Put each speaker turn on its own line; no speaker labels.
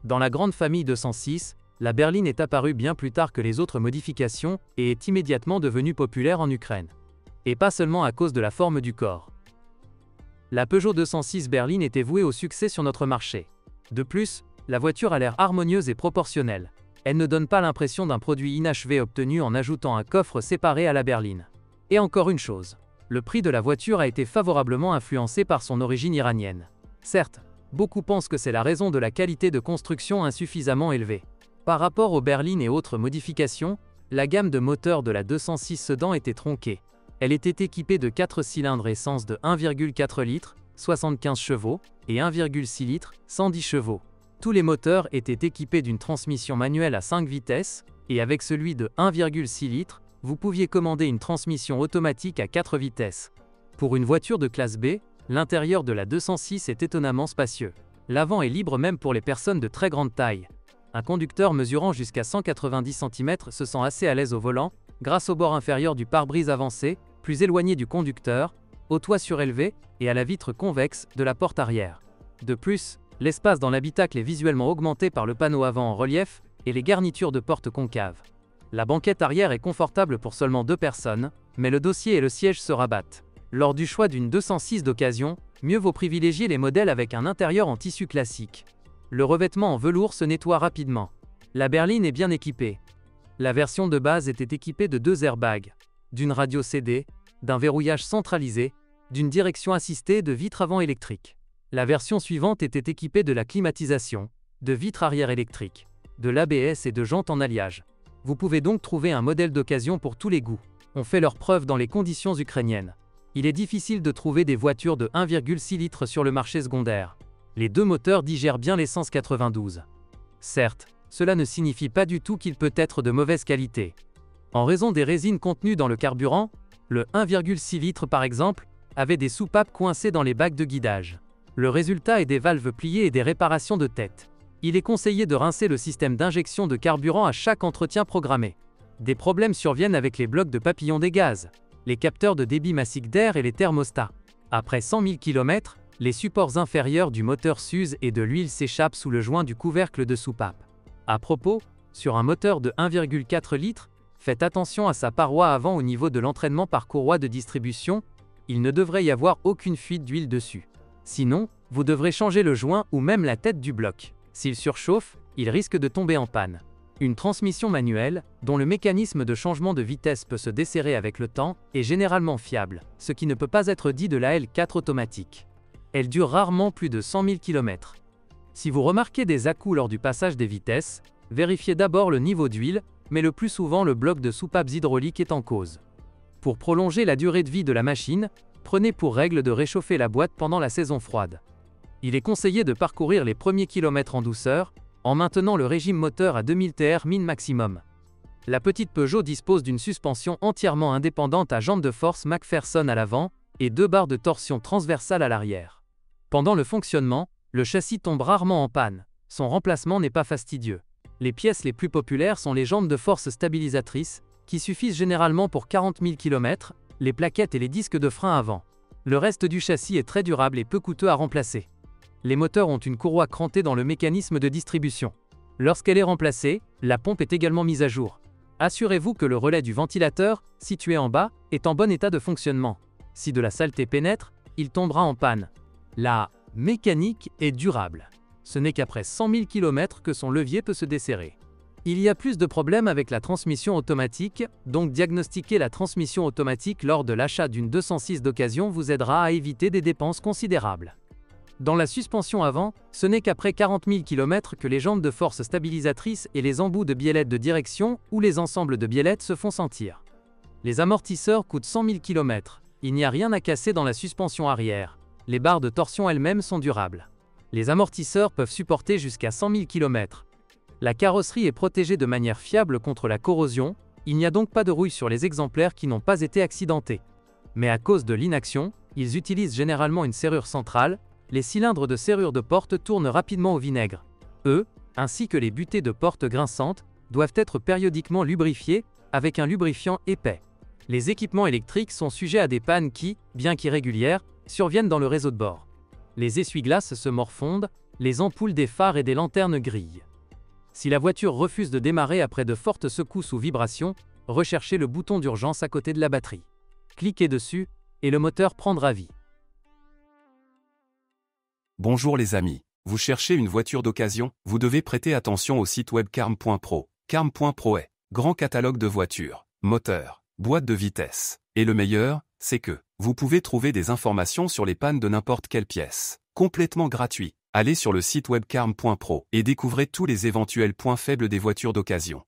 Dans la grande famille 206, la berline est apparue bien plus tard que les autres modifications et est immédiatement devenue populaire en Ukraine. Et pas seulement à cause de la forme du corps. La Peugeot 206 berline était vouée au succès sur notre marché. De plus, la voiture a l'air harmonieuse et proportionnelle. Elle ne donne pas l'impression d'un produit inachevé obtenu en ajoutant un coffre séparé à la berline. Et encore une chose, le prix de la voiture a été favorablement influencé par son origine iranienne. Certes, beaucoup pensent que c'est la raison de la qualité de construction insuffisamment élevée. Par rapport aux berlines et autres modifications, la gamme de moteurs de la 206 Sedan était tronquée. Elle était équipée de 4 cylindres essence de 1,4 litres, 75 chevaux, et 1,6 litres, 110 chevaux. Tous les moteurs étaient équipés d'une transmission manuelle à 5 vitesses, et avec celui de 1,6 litres, vous pouviez commander une transmission automatique à 4 vitesses. Pour une voiture de classe B, l'intérieur de la 206 est étonnamment spacieux. L'avant est libre même pour les personnes de très grande taille. Un conducteur mesurant jusqu'à 190 cm se sent assez à l'aise au volant, grâce au bord inférieur du pare-brise avancé, plus éloigné du conducteur, au toit surélevé et à la vitre convexe de la porte arrière. De plus, l'espace dans l'habitacle est visuellement augmenté par le panneau avant en relief et les garnitures de porte concaves. La banquette arrière est confortable pour seulement 2 personnes, mais le dossier et le siège se rabattent. Lors du choix d'une 206 d'occasion, mieux vaut privilégier les modèles avec un intérieur en tissu classique. Le revêtement en velours se nettoie rapidement. La berline est bien équipée. La version de base était équipée de 2 airbags, d'une radio CD, d'un verrouillage centralisé, d'une direction assistée et de vitres avant électriques. La version suivante était équipée de la climatisation, de vitres arrière électriques, de l'ABS et de jantes en alliage. Vous pouvez donc trouver un modèle d'occasion pour tous les goûts. On fait leurs preuves dans les conditions ukrainiennes. Il est difficile de trouver des voitures de 1,6 litres sur le marché secondaire. Les 2 moteurs digèrent bien l'essence 92. Certes, cela ne signifie pas du tout qu'il peut être de mauvaise qualité. En raison des résines contenues dans le carburant, le 1,6 litres par exemple, avait des soupapes coincées dans les bacs de guidage. Le résultat est des valves pliées et des réparations de tête. Il est conseillé de rincer le système d'injection de carburant à chaque entretien programmé. Des problèmes surviennent avec les blocs de papillon des gaz, les capteurs de débit massique d'air et les thermostats. Après 100 000 km, les supports inférieurs du moteur s'usent et de l'huile s'échappe sous le joint du couvercle de soupape. À propos, sur un moteur de 1,4 litres, faites attention à sa paroi avant au niveau de l'entraînement par courroie de distribution, il ne devrait y avoir aucune fuite d'huile dessus. Sinon, vous devrez changer le joint ou même la tête du bloc. S'il surchauffe, il risque de tomber en panne. Une transmission manuelle, dont le mécanisme de changement de vitesse peut se desserrer avec le temps, est généralement fiable, ce qui ne peut pas être dit de la L4 automatique. Elle dure rarement plus de 100 000 km. Si vous remarquez des à-coups lors du passage des vitesses, vérifiez d'abord le niveau d'huile, mais le plus souvent le bloc de soupapes hydrauliques est en cause. Pour prolonger la durée de vie de la machine, prenez pour règle de réchauffer la boîte pendant la saison froide. Il est conseillé de parcourir les premiers kilomètres en douceur, en maintenant le régime moteur à 2000 TR min maximum. La petite Peugeot dispose d'une suspension entièrement indépendante à jambes de force McPherson à l'avant et 2 barres de torsion transversales à l'arrière. Pendant le fonctionnement, le châssis tombe rarement en panne. Son remplacement n'est pas fastidieux. Les pièces les plus populaires sont les jambes de force stabilisatrices, qui suffisent généralement pour 40 000 km, les plaquettes et les disques de frein avant. Le reste du châssis est très durable et peu coûteux à remplacer. Les moteurs ont une courroie crantée dans le mécanisme de distribution. Lorsqu'elle est remplacée, la pompe est également mise à jour. Assurez-vous que le relais du ventilateur, situé en bas, est en bon état de fonctionnement. Si de la saleté pénètre, il tombera en panne. La mécanique est durable. Ce n'est qu'après 100 000 km que son levier peut se desserrer. Il y a plus de problèmes avec la transmission automatique, donc diagnostiquer la transmission automatique lors de l'achat d'une 206 d'occasion vous aidera à éviter des dépenses considérables. Dans la suspension avant, ce n'est qu'après 40 000 km que les jambes de force stabilisatrices et les embouts de biellettes de direction ou les ensembles de biellettes se font sentir. Les amortisseurs coûtent 100 000 km. Il n'y a rien à casser dans la suspension arrière. Les barres de torsion elles-mêmes sont durables. Les amortisseurs peuvent supporter jusqu'à 100 000 km. La carrosserie est protégée de manière fiable contre la corrosion, il n'y a donc pas de rouille sur les exemplaires qui n'ont pas été accidentés. Mais à cause de l'inaction, ils utilisent généralement une serrure centrale, les cylindres de serrure de porte tournent rapidement au vinaigre. Eux, ainsi que les butées de porte grinçantes, doivent être périodiquement lubrifiés avec un lubrifiant épais. Les équipements électriques sont sujets à des pannes qui, bien qu'irrégulières, surviennent dans le réseau de bord. Les essuie-glaces se morfondent, les ampoules des phares et des lanternes grillent. Si la voiture refuse de démarrer après de fortes secousses ou vibrations, recherchez le bouton d'urgence à côté de la batterie. Cliquez dessus, et le moteur prendra vie.
Bonjour les amis, vous cherchez une voiture d'occasion? Vous devez prêter attention au site web carm.pro. Carm.pro est grand catalogue de voitures, moteurs, boîtes de vitesse. Et le meilleur, c'est que vous pouvez trouver des informations sur les pannes de n'importe quelle pièce, complètement gratuit. Allez sur le site web carm.pro et découvrez tous les éventuels points faibles des voitures d'occasion.